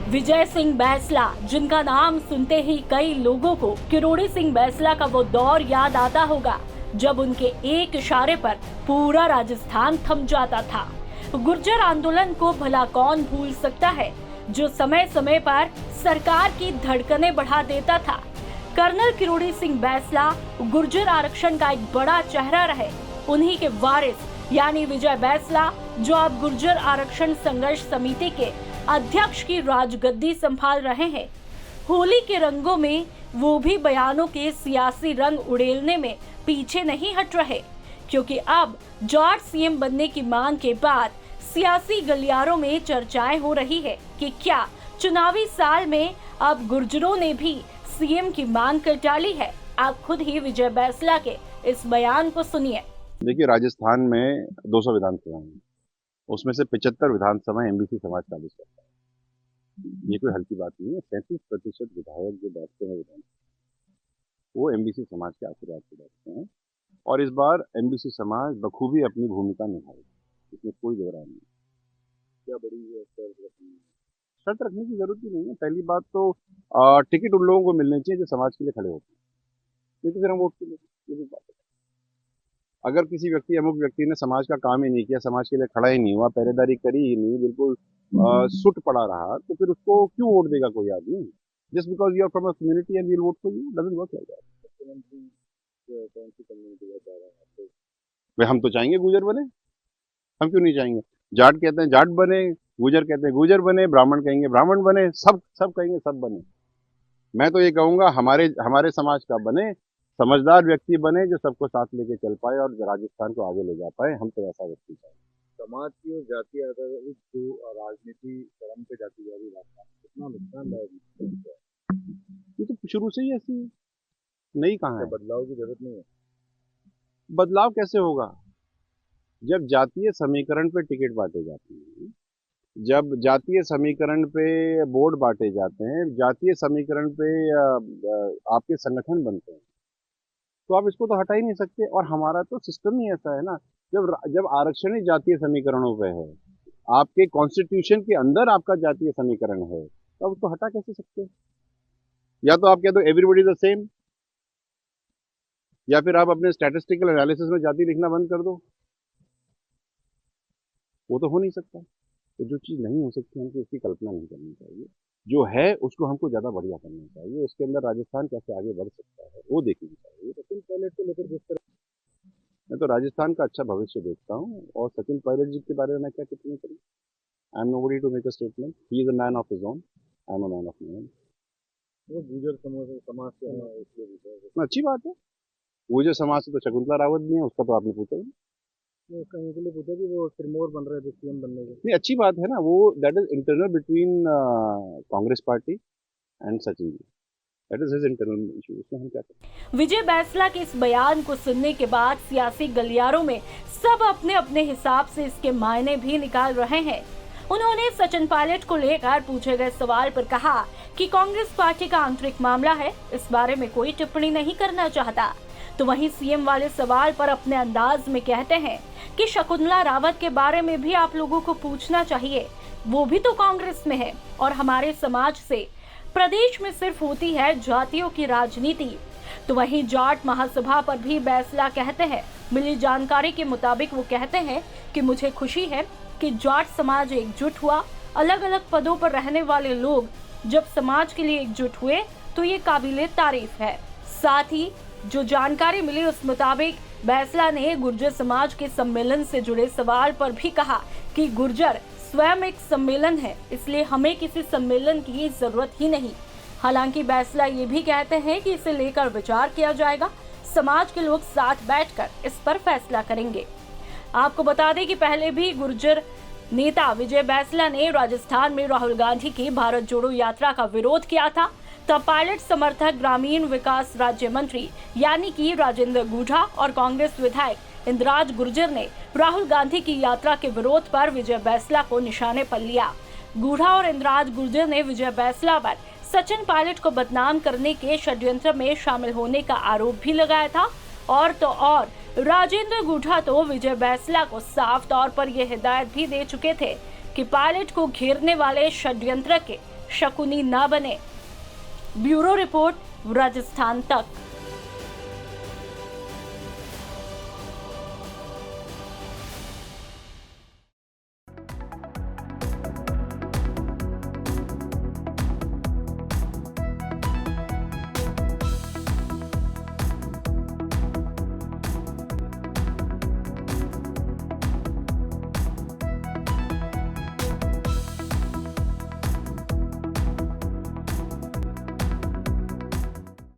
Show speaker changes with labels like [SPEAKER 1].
[SPEAKER 1] विजय सिंह बैंसला, जिनका नाम सुनते ही कई लोगों को किरोड़ी सिंह बैंसला का वो दौर याद आता होगा जब उनके एक इशारे पर पूरा राजस्थान थम जाता था। गुर्जर आंदोलन को भला कौन भूल सकता है, जो समय समय पर सरकार की धड़कनें बढ़ा देता था। कर्नल किरोड़ी सिंह बैंसला गुर्जर आरक्षण का एक बड़ा चेहरा रहे। उन्हीं के वारिस यानी विजय बैंसला, जो अब गुर्जर आरक्षण संघर्ष समिति के अध्यक्ष की राजगद्दी संभाल रहे हैं, होली के रंगों में वो भी बयानों के सियासी रंग उड़ेलने में पीछे नहीं हट रहे, क्योंकि अब जॉर्ज सीएम बनने की मांग के बाद सियासी गलियारों में चर्चाएं हो रही है कि क्या चुनावी साल में अब गुर्जरों ने भी सीएम की मांग कर डाली है। आप खुद ही विजय बैंसला के इस बयान को सुनिए।
[SPEAKER 2] देखिए, राजस्थान में 200 विधानसभा है, उसमें से 75 विधानसभा एमबीसी समाज काबिज करता है। ये कोई हल्की बात नहीं है। 37% विधायक जो बैठते हैं विधानसभा, वो एमबीसी समाज के आशीर्वाद से बैठते हैं और इस बार एमबीसी समाज बखूबी अपनी भूमिका निभाएगी, इसमें कोई दो राय नहीं। क्या बड़ी शर्त रखने की जरूरत ही नहीं है। पहली बात तो टिकट उन लोगों को मिलने चाहिए जो समाज के लिए खड़े होते हैं, नहीं तो फिर हम वोट के लिए। ये भी बात है। अगर किसी व्यक्ति अमुक व्यक्ति ने समाज का काम ही नहीं किया, समाज के लिए खड़ा ही नहीं हुआ, पहरेदारी करी ही नहीं, बिल्कुल सुट पड़ा रहा, तो फिर उसको क्यों वोट देगा कोई आदमी? Just because you are from a community and will vote for you, doesn't work like that. कौन सी कम्युनिटी का चाह रहे हैं? हम तो चाहेंगे गुजर बने, हम क्यों नहीं चाहेंगे? जाट कहते हैं जाट बने, गुजर कहते हैं गुजर बने, ब्राह्मण कहेंगे ब्राह्मण बने, सब कहेंगे सब बने। मैं तो ये कहूंगा हमारे समाज का बने, समझदार व्यक्ति बने जो सबको साथ लेके चल पाए और राजस्थान को आगे ले जा पाए। हम तो ऐसा व्यक्ति चाहिए।
[SPEAKER 3] समाज की और जाति आधारित जो राजनीति चरम पे जाती जा रही है, कितना नुकसानदायक है।
[SPEAKER 2] ये तो शुरू से ही ऐसी है, नहीं कहाँ है।
[SPEAKER 3] बदलाव की जरूरत नहीं है।
[SPEAKER 2] बदलाव कैसे होगा जब जातीय समीकरण पे टिकट बांटे जाते हैं, जब जातीय समीकरण पे बोर्ड बांटे जाते हैं, जातीय समीकरण पे आपके संगठन बनते हैं, तो आप इसको तो हटा ही नहीं सकते। और हमारा तो सिस्टम ही ऐसा है ना, जब आरक्षण ही जातीय समीकरणों पे है, आपके कॉन्स्टिट्यूशन के अंदर आपका जातीय समीकरण है, तो आप उसको हटा कैसे सकते? या तो आप कह दो एवरीबॉडी द सेम, या फिर आप अपने स्टैटिस्टिकल एनालिसिस में जाति लिखना बंद कर दो। वो तो हो नहीं सकता। तो जो चीज नहीं हो सकती हमको उसकी कल्पना नहीं करनी चाहिए, जो है उसको हमको ज्यादा बढ़िया करना चाहिए। उसके अंदर राजस्थान कैसे आगे बढ़ सकता है वो देखनी चाहिए। सचिन पायलट को लेकर जिस तरह, मैं तो राजस्थान का अच्छा भविष्य देखता हूँ, और सचिन पायलट जी के बारे में मैं क्या टिप्पणी करूँ? I am nobody to make a statement. He is a man of his own, I am a man of my own.
[SPEAKER 3] वो गुजर समाज से है, इसलिए
[SPEAKER 2] अच्छी बात है। गुजर समाज से तो शकुंतला रावत भी है, उसका तो आपने पूछा ही
[SPEAKER 3] कहीं के लिए पूछा कि वो सिरमौर बन रहे थे सीएम बनने के।
[SPEAKER 2] नहीं, अच्छी बात है ना। वो that is internal between Congress party and Sachin ji. That is his internal issue, उसमें हम क्या करें।
[SPEAKER 1] विजय बैंसला के इस बयान को सुनने के बाद सियासी गलियारों में सब अपने अपने हिसाब से इसके मायने भी निकाल रहे हैं। उन्होंने सचिन पायलट को लेकर पूछे गए सवाल पर कहा कि कांग्रेस पार्टी का आंतरिक मामला है, इस बारे में कोई टिप्पणी नहीं करना चाहता। तो वहीं सीएम वाले सवाल पर अपने अंदाज में कहते हैं कि शकुंतला रावत के बारे में भी आप लोगों को पूछना चाहिए, वो भी तो कांग्रेस में है और हमारे समाज से। प्रदेश में सिर्फ होती है जातियों की राजनीति। तो वहीं जाट महासभा पर भी बैंसला कहते हैं, मिली जानकारी के मुताबिक वो कहते हैं कि मुझे खुशी है कि जाट समाज एकजुट हुआ। अलग अलग पदों पर रहने वाले लोग जब समाज के लिए एकजुट हुए तो ये काबिले तारीफ है। साथ ही जो जानकारी मिली उस मुताबिक बैंसला ने गुर्जर समाज के सम्मेलन से जुड़े सवाल पर भी कहा कि गुर्जर स्वयं एक सम्मेलन है, इसलिए हमें किसी सम्मेलन की जरूरत ही नहीं। हालांकि बैंसला ये भी कहते हैं कि इसे लेकर विचार किया जाएगा, समाज के लोग साथ बैठकर इस पर फैसला करेंगे। आपको बता दें कि पहले भी गुर्जर नेता विजय बैंसला ने राजस्थान में राहुल गांधी की भारत जोड़ो यात्रा का विरोध किया था। तब पायलट समर्थक ग्रामीण विकास राज्य मंत्री यानी कि राजेंद्र गूढ़ा और कांग्रेस विधायक इंद्राज गुर्जर ने राहुल गांधी की यात्रा के विरोध पर विजय बैंसला को निशाने पर लिया। गूढ़ा और इंद्राज गुर्जर ने विजय बैंसला पर सचिन पायलट को बदनाम करने के षड्यंत्र में शामिल होने का आरोप भी लगाया था। और तो और राजेंद्र गूढ़ा तो विजय बैंसला को साफ तौर पर यह हिदायत भी दे चुके थे कि पायलट को घेरने वाले षड्यंत्र के शकुनी ना बने। ब्यूरो रिपोर्ट, राजस्थान तक।